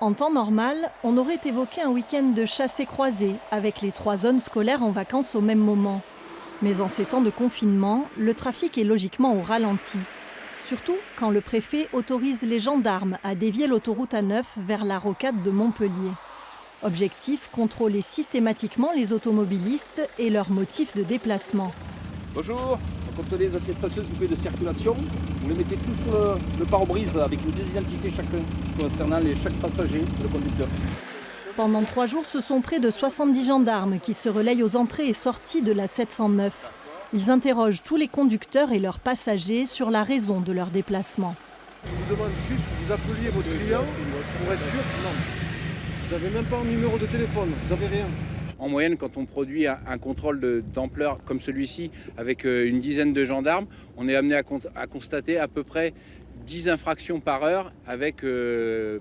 En temps normal, on aurait évoqué un week-end de chassé-croisé, avec les 3 zones scolaires en vacances au même moment. Mais en ces temps de confinement, le trafic est logiquement au ralenti. Surtout quand le préfet autorise les gendarmes à dévier l'autoroute A9 vers la rocade de Montpellier. Objectif, contrôler systématiquement les automobilistes et leurs motifs de déplacement. Bonjour, vous contenez les attestations de circulation, vous les mettez tous sur le pare-brise avec une pièce d'identité chacun, concernant chaque passager et le conducteur. Pendant 3 jours, ce sont près de 70 gendarmes qui se relayent aux entrées et sorties de la 709. Ils interrogent tous les conducteurs et leurs passagers sur la raison de leur déplacement. Je vous demande juste que vous appeliez votre client pour être sûr. Non, vous n'avez même pas un numéro de téléphone, vous n'avez rien. En moyenne, quand on produit un contrôle d'ampleur comme celui-ci, avec une dizaine de gendarmes, on est amené à constater à peu près 10 infractions par heure,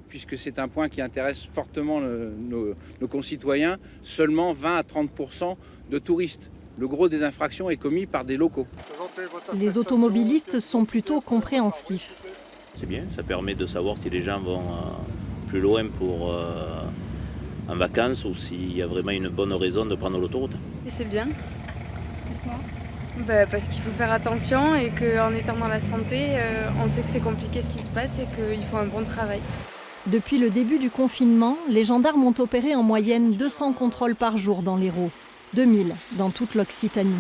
puisque c'est un point qui intéresse fortement nos concitoyens, seulement 20 à 30% de touristes. Le gros des infractions est commis par des locaux. Les automobilistes sont plutôt compréhensifs. C'est bien, ça permet de savoir si les gens vont plus loin pour en vacances ou s'il y a vraiment une bonne raison de prendre l'autoroute. Et c'est bien. Parce qu'il faut faire attention et qu'en étant dans la santé, on sait que c'est compliqué ce qui se passe et qu'il faut un bon travail. Depuis le début du confinement, les gendarmes ont opéré en moyenne 200 contrôles par jour dans l'Hérault, 2000 dans toute l'Occitanie.